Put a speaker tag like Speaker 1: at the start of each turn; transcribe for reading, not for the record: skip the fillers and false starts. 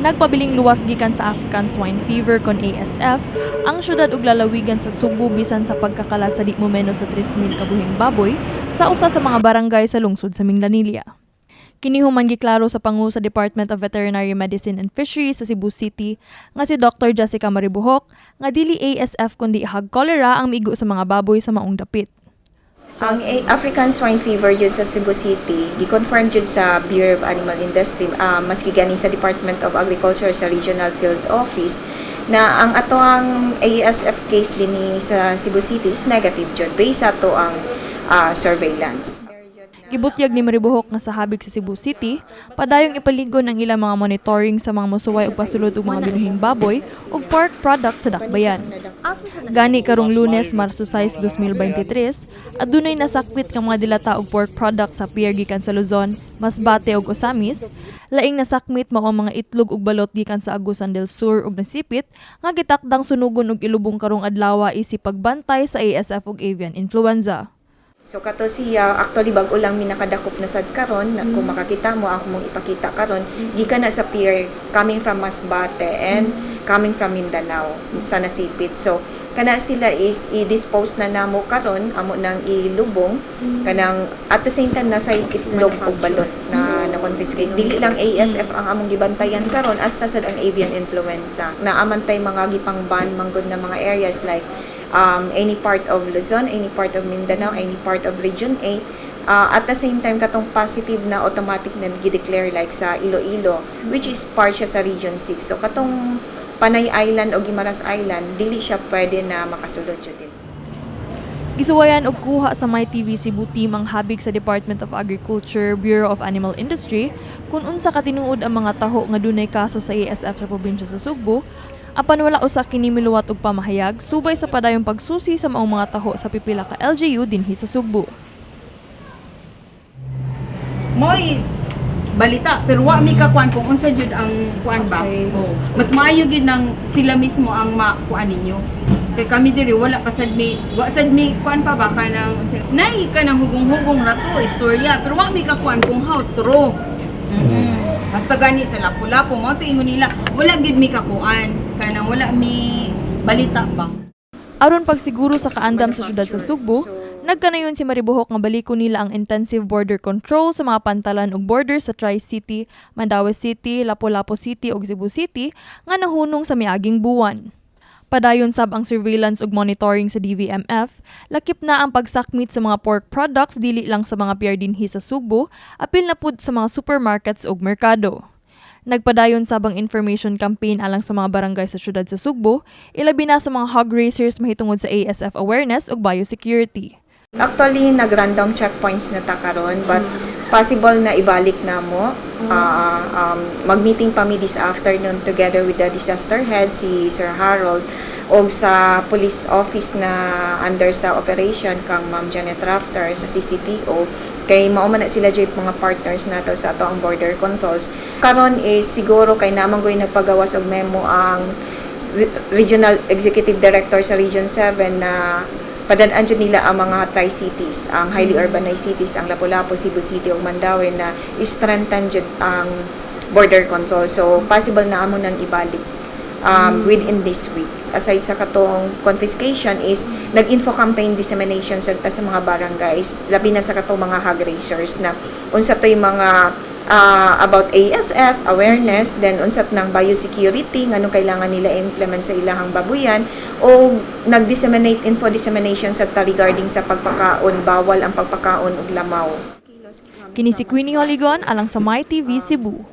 Speaker 1: Nagpabiling luwas gikan sa African Swine Fever kon ASF ang syudad ug lalawigan sa Subo bisan sa pagkakala sa di mo menos sa 3,000 kabuhing baboy sa usa sa mga barangay sa lungsod sa Minglanilla. Kini human giklaro sa pangu sa Department of Veterinary Medicine and Fisheries sa Cebu City nga si Dr. Jessica Maribuhok nga dili ASF kundi hag cholera ang miigo sa mga baboy sa maong dapit.
Speaker 2: Ang African Swine Fever jud sa Cebu City, gi-confirm jud sa Bureau of Animal Industry, maski ganing sa Department of Agriculture sa Regional Field Office, na ang ato ang ASF case dinhi sa Cebu City is negative jud based sa ato ang surveillance.
Speaker 1: Gibutyag ni Maribuhok nga sa habig sa Cebu City, padayong ipaligon ang ilang mga monitoring sa mga musuway ug pasulod ug mga binuhing baboy ug pork products sa dakbayan. Gani karong Lunes, Marso 6, 2023, adunay nasakwit nga mga dilata og pork products sa pier gikan sa Luzon, Masbate ug Osamis. Laing nasakmit mao ang mga itlog ug balot gikan sa Agusan del Sur ug Nasipit nga gitakdang sunugon og ilubong karong adlaw isip pagbantay sa ASF ug avian influenza.
Speaker 2: So kato siya, actually bago lang mi nakadakop na sad karon, na kung makakita mo ako mong ipakita karon, gikan na sa pier coming from Masbate and coming from Mindanao sa Nasipit. So kana sila is i-dispose na namo karon, amo nang ilubong kanang at the same time nasa itlog ug balot na confiscate. Dili lang ASF ang among gibantayan karon, hasta sad ang avian influenza. Naamantay mga gipang-ban manggod na mga areas like any part of Luzon, any part of Mindanao, any part of Region 8. At the same time, katong positive na automatic na gi-declare like sa Iloilo, which is part siya sa Region 6. So katong Panay Island o Guimaras Island, dili siya pwede na makasulod din.
Speaker 1: Gisuwayan og kuha sa MyTV Cebu team ang habig sa Department of Agriculture, Bureau of Animal Industry kung unsa katinuod ang mga taho nga dunay kaso sa ASF sa probinsya sa Sugbo. Apan wala usa kini miluwat og pamahayag subay sa padayong pagsusi sa maong mga taho sa pipila ka LGU dinhi sa Sugbo.
Speaker 3: Moy balita pero wa mi ka kuan kung unsa jud ang kuan ba.
Speaker 1: Okay.
Speaker 3: Oh. Mas maayo gid nang sila mismo ang makuan ninyo. Kay kami diri wala pa sad mi kuan pa ba kanang nay ka nang hugong-hugong ra to istorya pero wa mi ka kuan kung how true. Basta gani sa lapu-lapu mo to ingon nila wala gid mi kakuan kanang wala mi balita ba.
Speaker 1: Aron pagsiguro sa kaandam sa syudad sa Sugbo, nagkanayon si Maribuhok nga balikon nila ang intensive border control sa mga pantalan ug border sa Tri-City, Mandaue City, Lapu-Lapu City ug Cebu City nga nahunong sa miaging buwan. Padayon sab ang surveillance ug monitoring sa DVMF, lakip na ang pagsakmit sa mga pork products dili lang sa mga pier dinhi sa Sugbo, apil na pud sa mga supermarkets ug merkado. Nagpadayon sab ang information campaign alang sa mga barangay sa syudad sa Sugbo, ilabi na sa mga hog raisers mahitungod sa ASF awareness ug biosecurity.
Speaker 2: Actually, nag-random checkpoints na ta karon, but possible na ibalik na mo. Mag-meeting pa mi this afternoon together with the disaster head, si Sir Harold, o sa police office na under sa operation kang Ma'am Janet Rafter sa CCPO. Kay mao man na sila jud mga partners nato sa ato ang border controls. Karon is siguro kay namang goy nagpagawas og memo ang Regional Executive Director sa Region 7 na padadaan dyan nila ang mga tri-cities, ang highly urbanized cities, ang Lapu-Lapu, Cebu City ug Mandaue na strengthen dyan ang border control. So, possible na amo nang ibalik within this week. Aside sa katong confiscation is nag-info campaign dissemination sa mga barangays, labi na sa katong mga hog raisers na unsa to'y mga about ASF, awareness, then unsat ng biosecurity, ngano kailangan nila implement sa ilahang babuyan, o nag-disseminate info dissemination sa regarding sa pagpakaon, bawal ang pagpakaon og lamaw.
Speaker 1: Kini si Queenie Holigon alang sa MyTV Cebu.